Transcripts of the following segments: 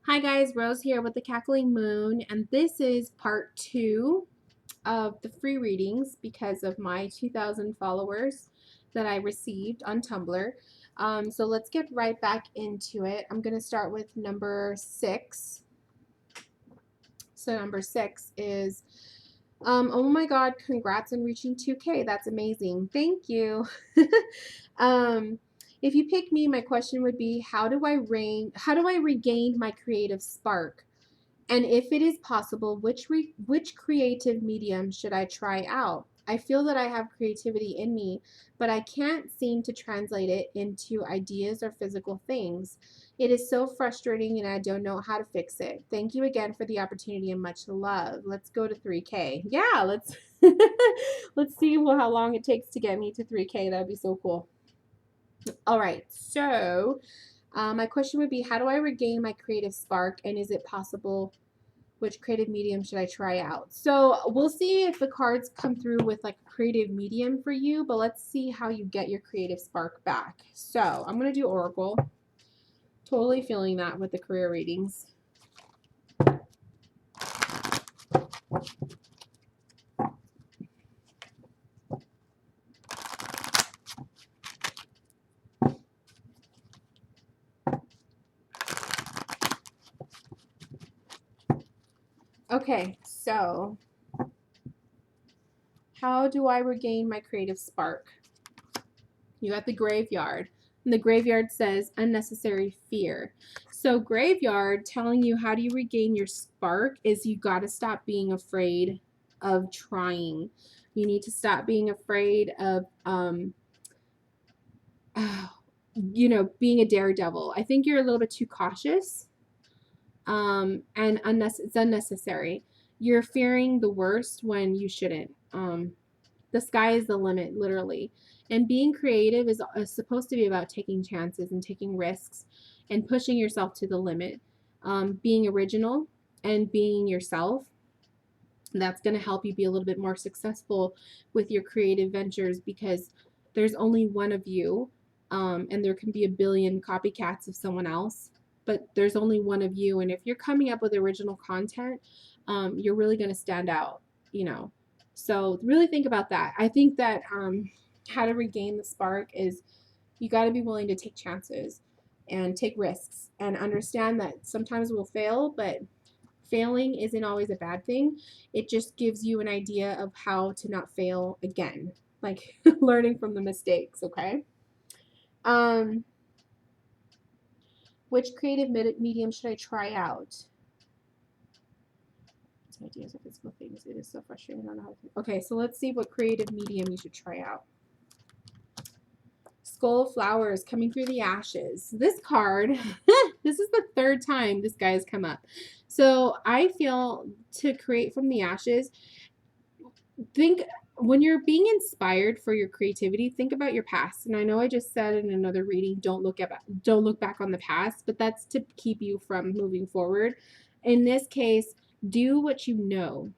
Hi guys, Rose here with the Cackling Moon, and this is part 2 of the free readings because of my 2,000 followers that I received on Tumblr. So let's get right back into it. I'm going to start with number 6. So number 6 is, oh my God, congrats on reaching 2K. That's amazing. Thank you. um, if you pick me, my question would be, how do I regain my creative spark? And if it is possible, which creative medium should I try out? I feel that I have creativity in me, but I can't seem to translate it into ideas or physical things. It is so frustrating and I don't know how to fix it. Thank you again for the opportunity and much love. Let's go to 3K. Yeah, let's let's see how long it takes to get me to 3K. That'd be so cool. All right, so my question would be, how do I regain my creative spark, and is it possible? Which creative medium should I try out? So we'll see if the cards come through with like a creative medium for you, but let's see how you get your creative spark back. So I'm going to do Oracle. Totally feeling that with the career readings. Okay, so how do I regain my creative spark? You got the graveyard. And the graveyard says unnecessary fear. So graveyard telling you how do you regain your spark is you got to stop being afraid of trying. You need to stop being afraid of being a daredevil. I think you're a little bit too cautious. And it's unnecessary. You're fearing the worst when you shouldn't. The sky is the limit, literally. And being creative is supposed to be about taking chances and taking risks and pushing yourself to the limit. Being original and being yourself. That's going to help you be a little bit more successful with your creative ventures because there's only one of you, and there can be a billion copycats of someone else, but there's only one of you. And if you're coming up with original content, you're really going to stand out, you know. So really think about that. I think that how to regain the spark is you got to be willing to take chances and take risks and understand that sometimes we'll fail, but failing isn't always a bad thing. It just gives you an idea of how to not fail again, like learning from the mistakes, okay? Um, which creative medium should I try out? Ideas of physical things. It is so frustrating. I don't know how to. Okay, so let's see what creative medium you should try out. Skull flowers coming through the ashes. This card, this is the third time this guy has come up. So I feel to create from the ashes, think when you're being inspired for your creativity, think about your past. And I know I just said in another reading, don't look back on the past, but that's to keep you from moving forward. In this case, do what you know.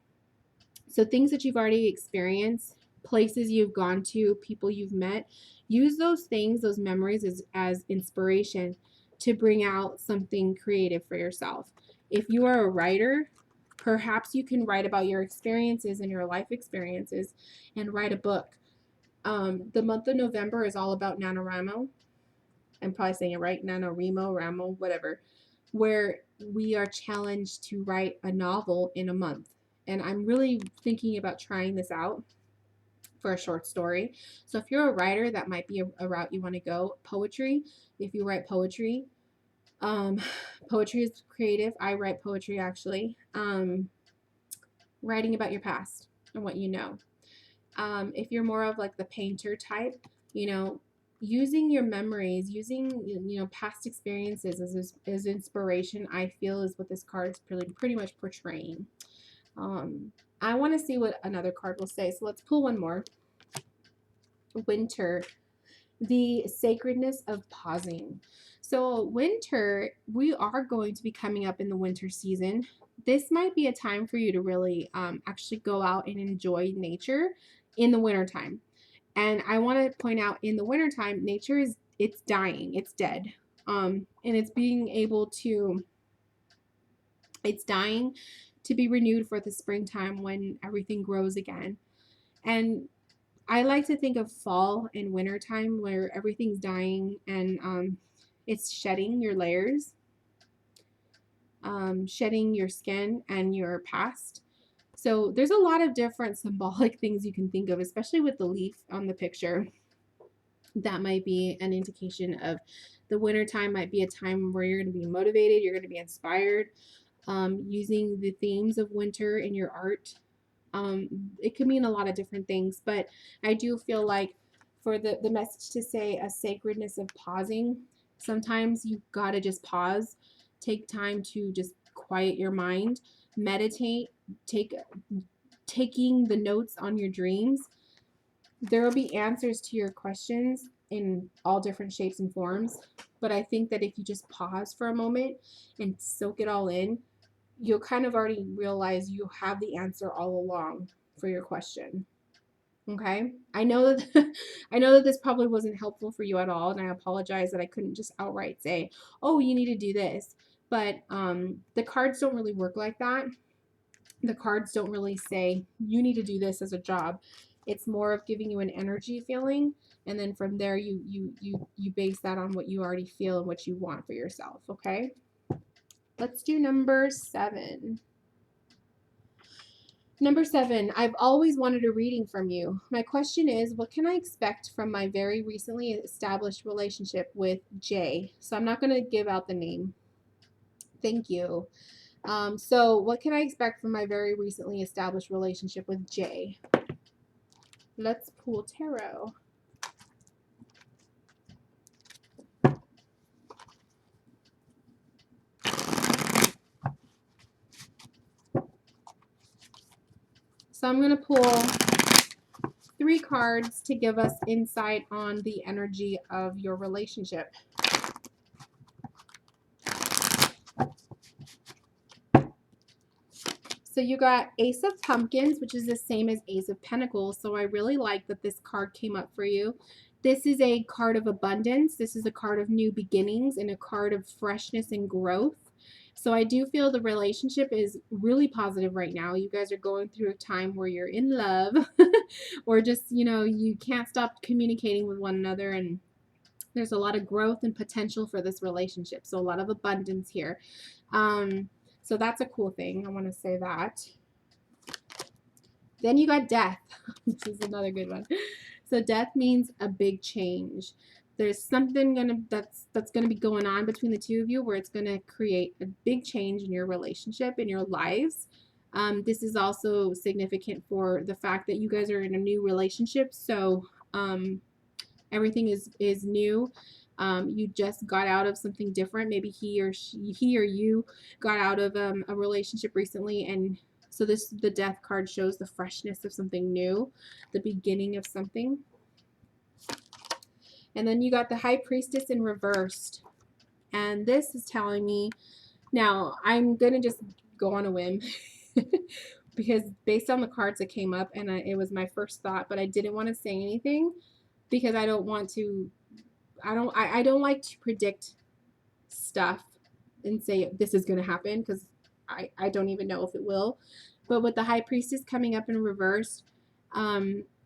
So things that you've already experienced, places you've gone to, people you've met, use those things, those memories as inspiration to bring out something creative for yourself. If you are a writer, perhaps you can write about your experiences and your life experiences and write a book. The month of November is all about NaNoWriMo. I'm probably saying it right, NaNoWriMo, Ramo, whatever, where we are challenged to write a novel in a month. And I'm really thinking about trying this out for a short story. So if you're a writer, that might be a route you want to go. Poetry, if you write poetry, poetry is creative. I write poetry actually. Writing about your past and what you know. If you're more of like the painter type, using your memories, using past experiences as inspiration, I feel is what this card is pretty much portraying. I want to see what another card will say. So let's pull one more. Winter, the sacredness of pausing. So winter, we are going to be coming up in the winter season. This might be a time for you to really actually go out and enjoy nature in the wintertime. And I want to point out, in the wintertime, nature it's dying, it's dead. And it's being able to It's dying to be renewed for the springtime when everything grows again. And I like to think of fall and winter time where everything's dying and it's shedding your layers, shedding your skin and your past. So there's a lot of different symbolic things you can think of, especially with the leaf on the picture. That might be an indication of the winter time might be a time where you're going to be motivated, you're going to be inspired, using the themes of winter in your art. It could mean a lot of different things, but I do feel like for the message to say a sacredness of pausing, sometimes you gotta just pause, take time to just quiet your mind, meditate, taking the notes on your dreams. There will be answers to your questions in all different shapes and forms, but I think that if you just pause for a moment and soak it all in, you'll kind of already realize you have the answer all along for your question. Okay? I know that I know that this probably wasn't helpful for you at all, and I apologize that I couldn't just outright say, "Oh, you need to do this." But the cards don't really work like that. The cards don't really say you need to do this as a job. It's more of giving you an energy feeling, and then from there you base that on what you already feel and what you want for yourself. Okay? Let's do number 7. Number 7, I've always wanted a reading from you. My question is, what can I expect from my very recently established relationship with Jay? So I'm not going to give out the name. Thank you. So what can I expect from my very recently established relationship with Jay? Let's pull tarot. So I'm going to pull 3 cards to give us insight on the energy of your relationship. So you got Ace of Pumpkins, which is the same as Ace of Pentacles. So I really like that this card came up for you. This is a card of abundance. This is a card of new beginnings and a card of freshness and growth. So I do feel the relationship is really positive right now. You guys are going through a time where you're in love or just, you can't stop communicating with one another, and there's a lot of growth and potential for this relationship. So a lot of abundance here. So that's a cool thing. I want to say that. Then you got death. This is another good one. So death means a big change. There's something that's gonna be going on between the two of you where it's gonna create a big change in your relationship, in your lives. This is also significant for the fact that you guys are in a new relationship. So everything is new. You just got out of something different. Maybe he or you got out of a relationship recently, and so the death card shows the freshness of something new, the beginning of something. And then you got the High Priestess in reversed, and this is telling me, now I'm gonna just go on a whim because based on the cards that came up, and it was my first thought, but I didn't want to say anything because I don't want to. I don't like to predict stuff and say this is going to happen because I don't even know if it will. But with the High Priestess coming up in reverse,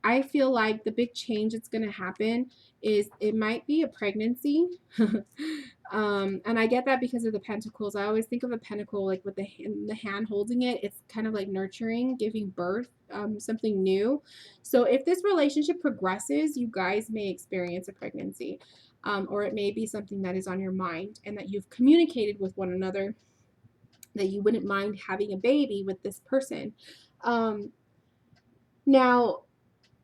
I feel like the big change that's going to happen is it might be a pregnancy. And I get that because of the pentacles. I always think of a pentacle like with the hand holding it. It's kind of like nurturing, giving birth, something new. So if this relationship progresses, you guys may experience a pregnancy. Or it may be something that is on your mind and that you've communicated with one another that you wouldn't mind having a baby with this person. Now,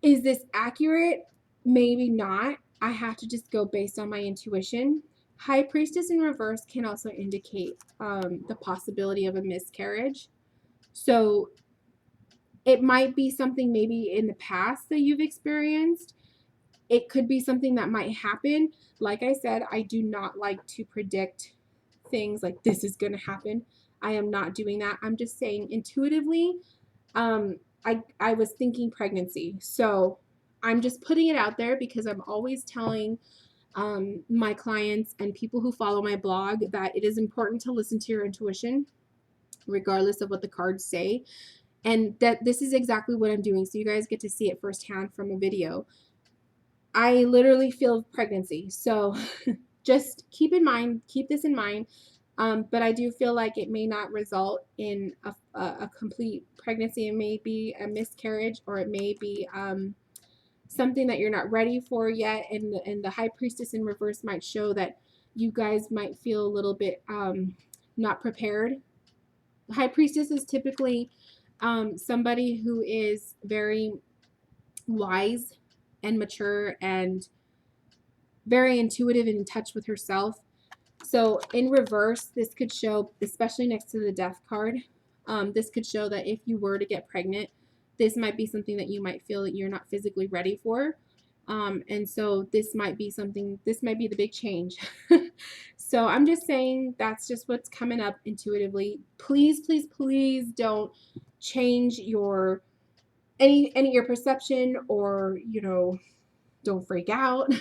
is this accurate? Maybe not. I have to just go based on my intuition. High Priestess in reverse can also indicate the possibility of a miscarriage. So it might be something maybe in the past that you've experienced. It could be something that might happen. Like I said, I do not like to predict things like this is going to happen. I am not doing that. I'm just saying intuitively, I was thinking pregnancy. So I'm just putting it out there because I'm always telling my clients and people who follow my blog that it is important to listen to your intuition. regardless of what the cards say. And that this is exactly what I'm doing, so you guys get to see it firsthand from a video. I literally feel pregnancy. So just keep this in mind. But I do feel like it may not result in a complete pregnancy. It may be a miscarriage, or it may be something that you're not ready for yet. And the High Priestess in reverse might show that you guys might feel a little bit not prepared. The High Priestess is typically somebody who is very wise and mature and very intuitive and in touch with herself. So in reverse, this could show, especially next to the Death card, this could show that if you were to get pregnant, this might be something that you might feel that you're not physically ready for. And so this might be the big change. So I'm just saying that's just what's coming up intuitively. Please, please, please don't change your your perception, or don't freak out.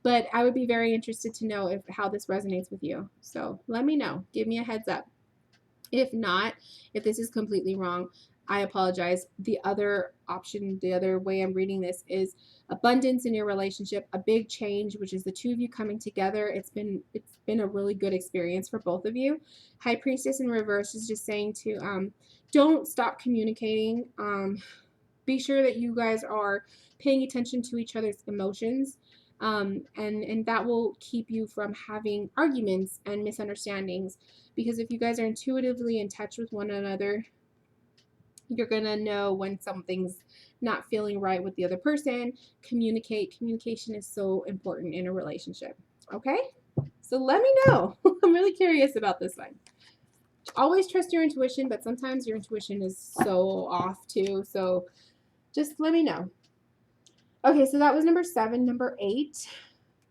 But I would be very interested to know how this resonates with you. So let me know. Give me a heads up. If not, if this is completely wrong, I apologize. The other option, the other way I'm reading this is abundance in your relationship, a big change, which is the two of you coming together. It's been a really good experience for both of you. High Priestess in reverse is just saying to don't stop communicating. Be sure that you guys are paying attention to each other's emotions, and that will keep you from having arguments and misunderstandings, because if you guys are intuitively in touch with one another, you're gonna know when something's not feeling right with the other person. Communication is so important in a relationship. Okay, so let me know. I'm really curious about this one. Always trust your intuition, but sometimes your intuition is so off too, so just let me know. Okay, so that was number 7. Number 8,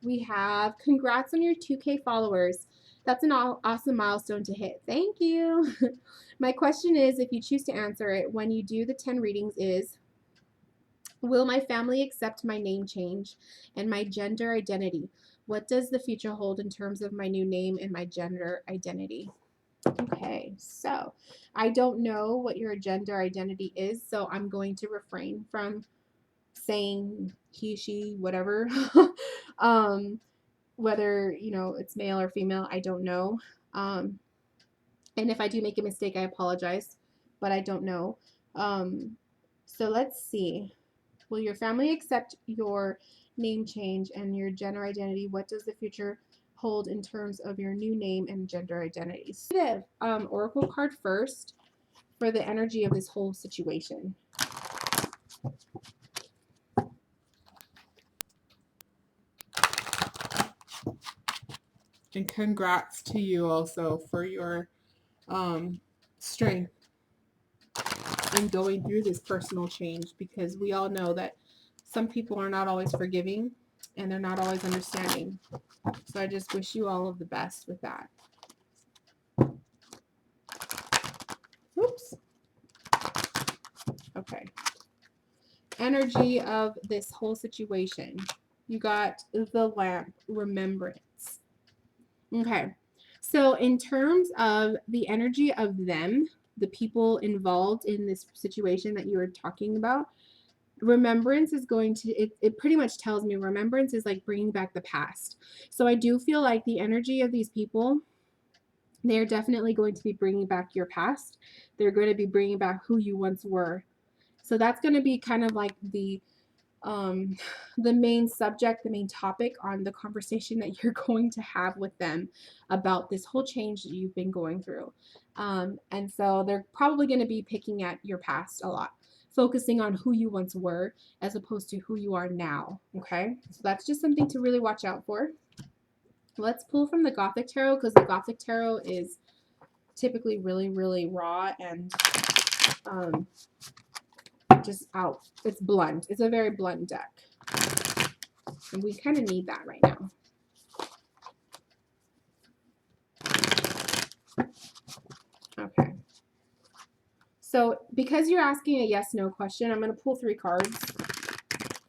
we have congrats on your 2K followers. That's an awesome milestone to hit. Thank you. My question is, if you choose to answer it, when you do the 10 readings is, will my family accept my name change and my gender identity? What does the future hold in terms of my new name and my gender identity? Okay, so I don't know what your gender identity is, so I'm going to refrain from saying he, she, whatever. Whether it's male or female, I don't know. And if I do make a mistake, I apologize, but I don't know. So let's see. Will your family accept your name change and your gender identity? What does the future hold in terms of your new name and gender identity? So, Oracle card first for the energy of this whole situation. And congrats to you also for your strength in going through this personal change, because we all know that some people are not always forgiving and they're not always understanding. So I just wish you all of the best with that. Oops. Okay. Energy of this whole situation. You got the lamp, remembrance. Okay. So in terms of the energy of them, the people involved in this situation that you were talking about, remembrance is going to, it pretty much tells me remembrance is like bringing back the past. So I do feel like the energy of these people, they're definitely going to be bringing back your past. They're going to be bringing back who you once were. So that's going to be kind of like the main subject, the main topic on the conversation that you're going to have with them about this whole change that you've been going through. And so they're probably going to be picking at your past a lot, focusing on who you once were as opposed to who you are now. Okay, so that's just something to really watch out for. Let's pull from the Gothic Tarot, because the Gothic Tarot is typically really, really raw and just out. It's blunt. It's a very blunt deck. And we kind of need that right now. Okay. So because you're asking a yes-no question, I'm going to pull 3 cards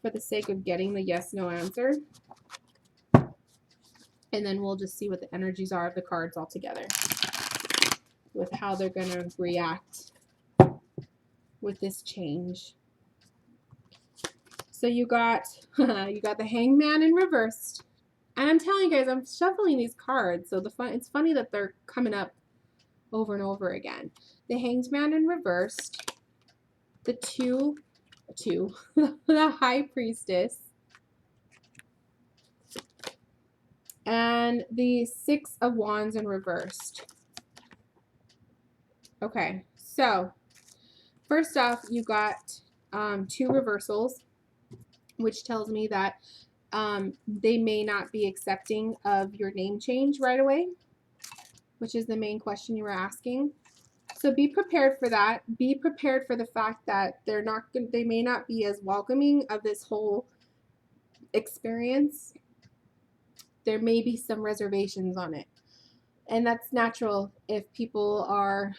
for the sake of getting the yes-no answer. And then we'll just see what the energies are of the cards all together. with how they're going to react with this change. So you got you got the Hangman in reversed. And I'm telling you guys, I'm shuffling these cards, so it's funny that they're coming up over and over again. The Hanged Man in reversed, the the High Priestess, and the Six of Wands in reversed. Okay, so first off, you got 2 reversals, which tells me that they may not be accepting of your name change right away, which is the main question you were asking. So be prepared for that. Be prepared for the fact that they may not be as welcoming of this whole experience. There may be some reservations on it. And that's natural if people are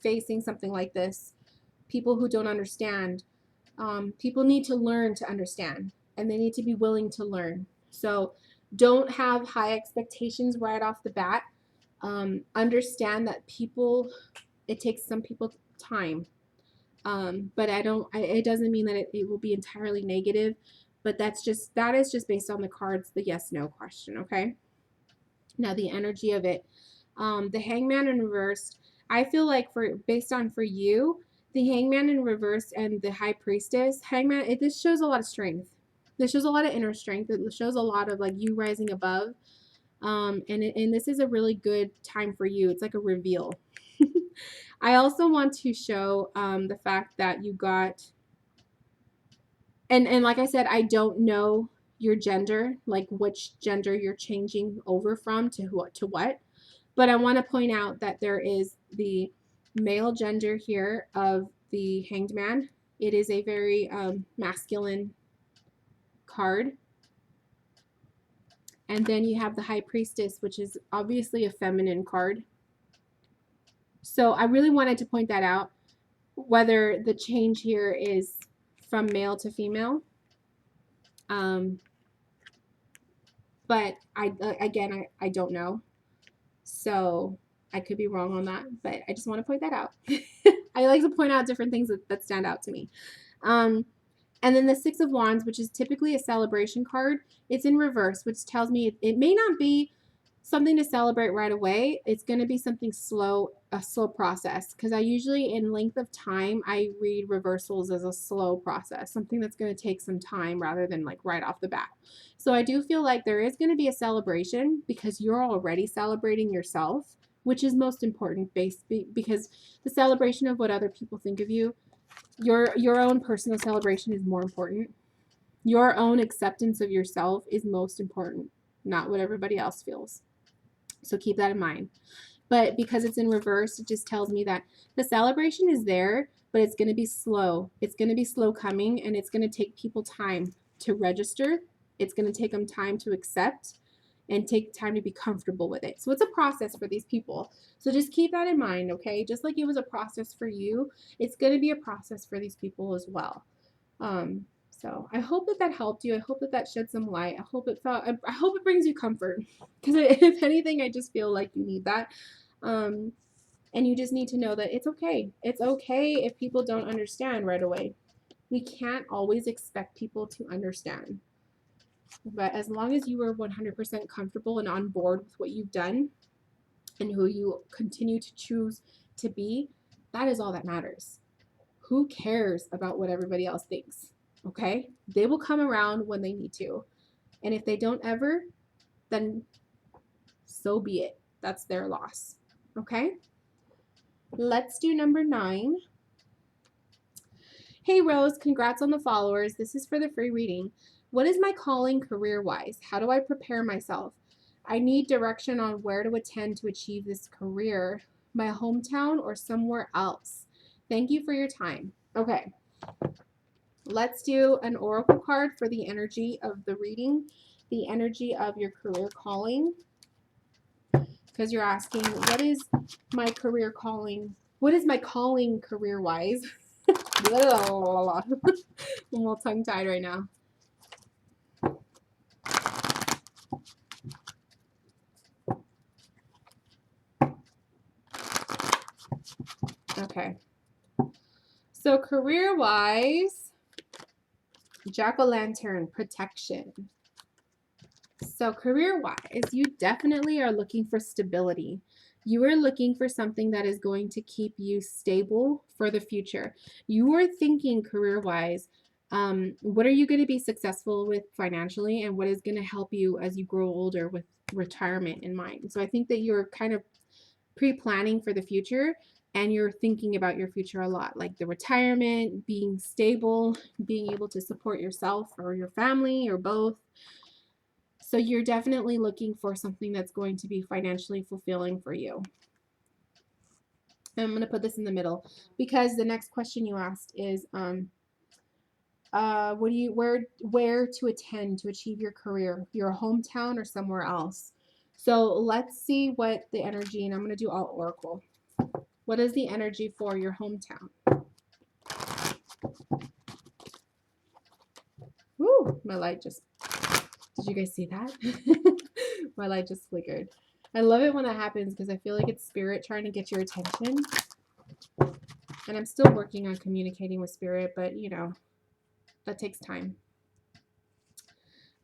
facing something like this. People who don't understand. People need to learn to understand, and they need to be willing to learn. So don't have high expectations right off the bat. Understand that it takes some people time. But it doesn't mean that it will be entirely negative, but that is just based on the cards, the yes, no question. Okay. Now the energy of it, the Hangman in reversed, I feel like for you, the Hangman in reverse and the High Priestess, Hangman, this shows a lot of strength. This shows a lot of inner strength. It shows a lot of like you rising above. And this is a really good time for you. It's like a reveal. I also want to show the fact that you got, and like I said, I don't know your gender, like which gender you're changing over from to what, but I want to point out that there is the male gender here of the Hanged Man. It is a very masculine card. And then you have the High Priestess, which is obviously a feminine card. So I really wanted to point that out, whether the change here is from male to female. But I don't know. So I could be wrong on that, but I just want to point that out. I like to point out different things that stand out to me. And then the Six of Wands, which is typically a celebration card, it's in reverse, which tells me it may not be something to celebrate right away. It's going to be something slow, a slow process. Because I usually, in length of time, I read reversals as a slow process, something that's going to take some time rather than like right off the bat. So I do feel like there is going to be a celebration because you're already celebrating yourself, which is most important, because the celebration of what other people think of you, your own personal celebration is more important. Your own acceptance of yourself is most important, not what everybody else feels. So keep that in mind. But because it's in reverse, it just tells me that the celebration is there, but it's going to be slow. It's going to be slow coming, and it's going to take people time to register. It's going to take them time to accept and take time to be comfortable with it. So it's a process for these people. So just keep that in mind, okay? Just like it was a process for you, it's going to be a process for these people as well. So I hope that helped you. I hope that shed some light. I hope it brings you comfort, because if anything, I just feel like you need that. And you just need to know that it's okay. It's okay if people don't understand right away. We can't always expect people to understand. But as long as you are 100% comfortable and on board with what you've done and who you continue to choose to be, that is all that matters. Who cares about what everybody else thinks? Okay? They will come around when they need to. And if they don't ever, then so be it. That's their loss. Okay? Let's do number 9. Hey Rose, congrats on the followers. This is for the free reading. What is my calling career-wise? How do I prepare myself? I need direction on where to attend to achieve this career, my hometown or somewhere else. Thank you for your time. Okay. Let's do an oracle card for the energy of the reading, the energy of your career calling. Because you're asking, what is my career calling? What is my calling career-wise? I'm all tongue-tied right now. Okay. So career-wise, jack-o'-lantern, protection. So career-wise, you definitely are looking for stability. You are looking for something that is going to keep you stable for the future. You are thinking career-wise, what are you going to be successful with financially, and what is going to help you as you grow older with retirement in mind. So I think that you're kind of pre-planning for the future, and you're thinking about your future a lot, like the retirement, being stable, being able to support yourself or your family or both. So you're definitely looking for something that's going to be financially fulfilling for you. And I'm going to put this in the middle because the next question you asked is where to attend to achieve your career, your hometown or somewhere else. So let's see what the energy, and I'm going to do all oracle. What is the energy for your hometown? Woo, my light just, did you guys see that? My light just flickered. I love it when that happens because I feel like it's spirit trying to get your attention. And I'm still working on communicating with spirit, but you know, that takes time.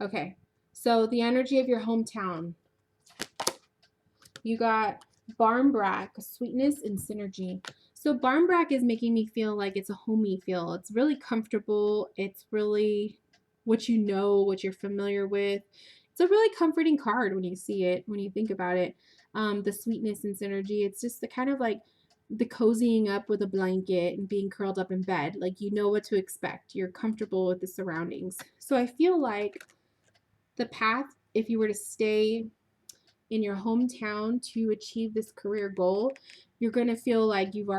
Okay, so the energy of your hometown. You got Barmbrack, sweetness and synergy. So Barmbrack is making me feel like it's a homey feel. It's really comfortable. It's really what you know, what you're familiar with. It's a really comforting card when you see it, when you think about it. The sweetness and synergy. It's just the kind of like the cozying up with a blanket and being curled up in bed. Like you know what to expect. You're comfortable with the surroundings. So I feel like the path, if you were to stay in your hometown to achieve this career goal, you're going to feel like you're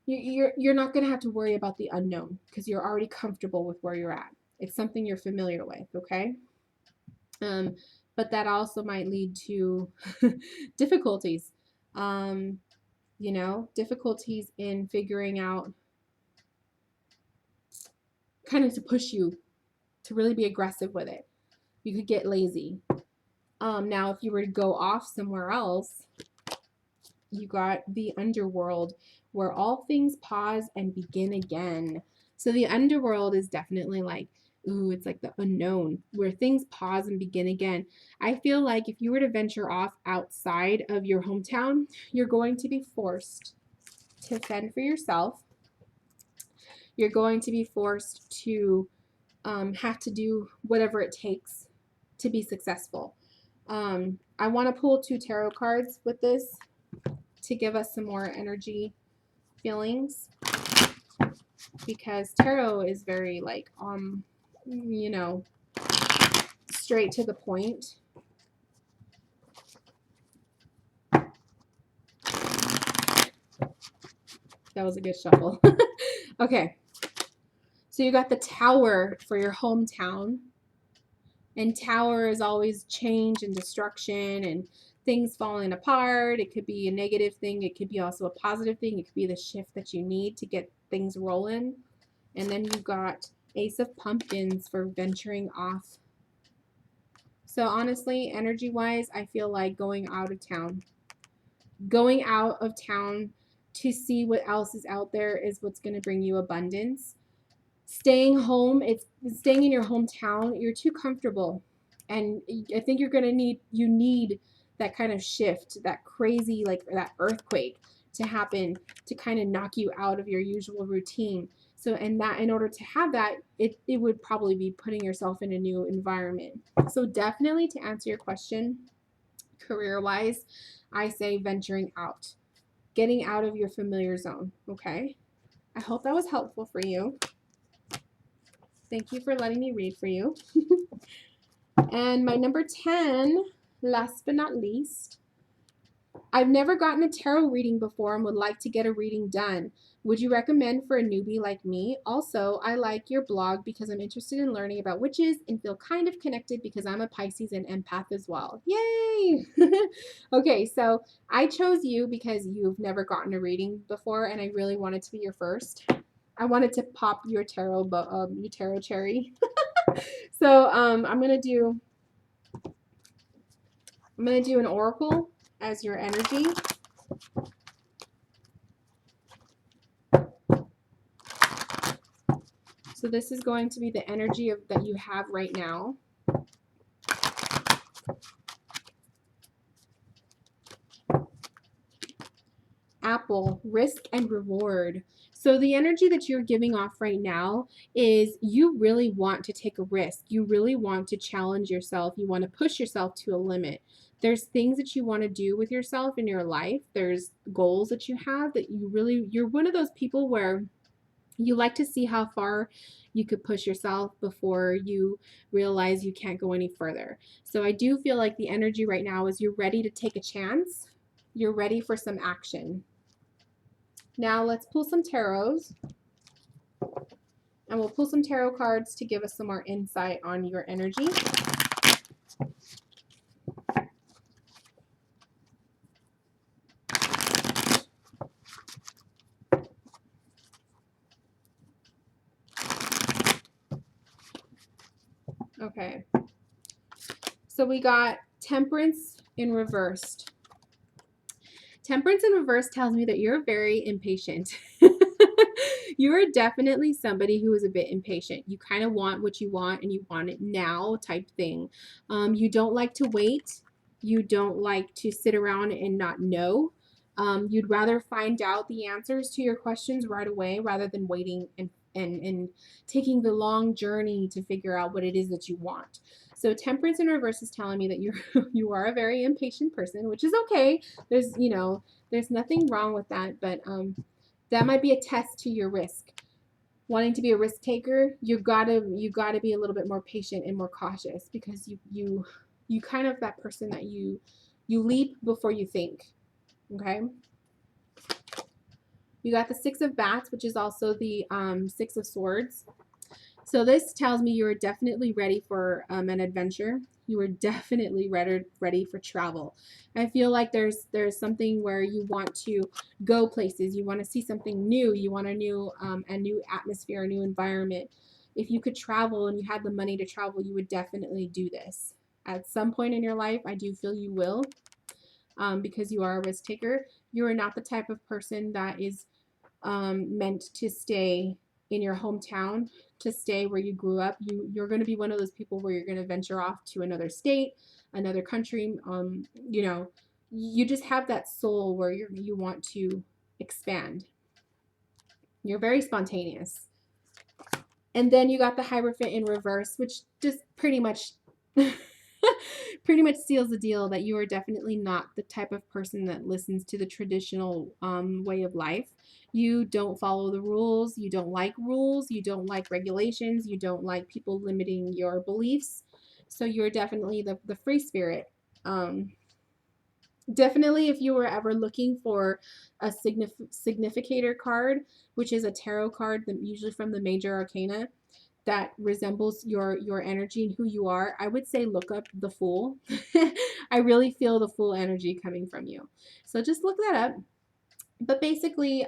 not going to have to worry about the unknown because you're already comfortable with where you're at. It's something you're familiar with, okay? But that also might lead to difficulties. Difficulties in figuring out, kind of to push you to really be aggressive with it. You could get lazy. Now, if you were to go off somewhere else, you got the underworld, where all things pause and begin again. So the underworld is definitely like, ooh, it's like the unknown, where things pause and begin again. I feel like if you were to venture off outside of your hometown, you're going to be forced to fend for yourself. You're going to be forced to have to do whatever it takes to be successful. I want to pull 2 tarot cards with this to give us some more energy feelings, because tarot is very like straight to the point. That was a good shuffle. Okay, so you got the Tower for your hometown, and Tower is always change and destruction and things falling apart. It could be a negative thing, it could be also a positive thing, it could be the shift that you need to get things rolling. And then you got Ace of Pumpkins for venturing off. So honestly, energy-wise, I feel like going out of town. Going out of town to see what else is out there is what's going to bring you abundance. Staying home, it's staying in your hometown, you're too comfortable. And I think you need that kind of shift, that crazy, like that earthquake to happen to kind of knock you out of your usual routine. So, and that in order to have that, it would probably be putting yourself in a new environment. So definitely, to answer your question, career-wise, I say venturing out, getting out of your familiar zone, okay? I hope that was helpful for you. Thank you for letting me read for you. And my number 10, last but not least, I've never gotten a tarot reading before and would like to get a reading done. Would you recommend for a newbie like me? Also, I like your blog because I'm interested in learning about witches and feel kind of connected because I'm a Pisces and empath as well. Yay! Okay, so I chose you because you've never gotten a reading before, and I really wanted to be your first. I wanted to pop your tarot cherry. So I'm gonna do an oracle as your energy. So this is going to be the energy that you have right now. Apple, risk and reward. So the energy that you're giving off right now is you really want to take a risk. You really want to challenge yourself. You want to push yourself to a limit. There's things that you want to do with yourself in your life. There's goals that you have that you're one of those people where you like to see how far you could push yourself before you realize you can't go any further. So I do feel like the energy right now is you're ready to take a chance. You're ready for some action. Now let's pull some tarots, and we'll pull some tarot cards to give us some more insight on your energy. Okay, so we got Temperance in reversed. Temperance in reverse tells me that you're very impatient. You are definitely somebody who is a bit impatient. You kind of want what you want and you want it now type thing. You don't like to wait. You don't like to sit around and not know. You'd rather find out the answers to your questions right away rather than waiting and taking the long journey to figure out what it is that you want. So temperance in reverse is telling me that you are a very impatient person, which is okay. There's nothing wrong with that, but that might be a test to your risk. Wanting to be a risk taker, you gotta be a little bit more patient and more cautious, because you kind of that person that you leap before you think. Okay. You got the Six of Bats, which is also the Six of Swords. So this tells me you are definitely ready for an adventure. You are definitely ready for travel. I feel like there's something where you want to go places. You want to see something new. You want a new atmosphere, a new environment. If you could travel and you had the money to travel, you would definitely do this. At some point in your life, I do feel you will, because you are a risk taker. You are not the type of person that is meant to stay in your hometown, to stay where you grew up. You're going to be one of those people where you're going to venture off to another state, another country. You just have that soul where you want to expand. You're very spontaneous. And then you got the Hierophant in reverse, which just pretty much seals the deal that you are definitely not the type of person that listens to the traditional way of life. You don't follow the rules. You don't like rules. You don't like regulations. You don't like people limiting your beliefs. So you're definitely the free spirit. Definitely, if you were ever looking for a significator card, which is a tarot card, usually from the major arcana, that resembles your energy and who you are, I would say look up the Fool. I really feel the Fool energy coming from you. So just look that up. But basically,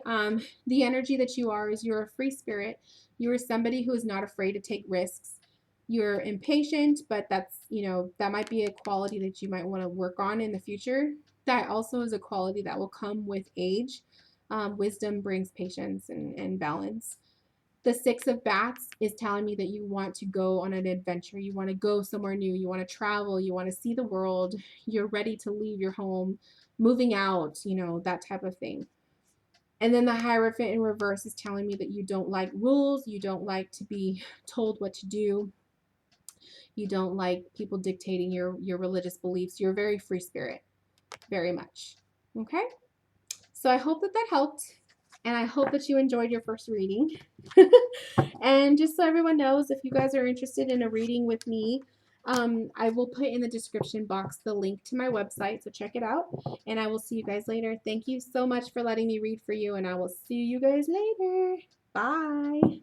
the energy that you are is you're a free spirit. You're somebody who is not afraid to take risks. You're impatient, but that might be a quality that you might want to work on in the future. That also is a quality that will come with age. Wisdom brings patience and balance. The Six of Bats is telling me that you want to go on an adventure. You want to go somewhere new. You want to travel. You want to see the world. You're ready to leave your home, moving out, that type of thing. And then the Hierophant in reverse is telling me that you don't like rules. You don't like to be told what to do. You don't like people dictating your religious beliefs. You're a very free spirit, very much. Okay? So I hope that helped. And I hope that you enjoyed your first reading. And just so everyone knows, if you guys are interested in a reading with me, I will put in the description box the link to my website, so check it out. And I will see you guys later. Thank you so much for letting me read for you, and I will see you guys later. Bye.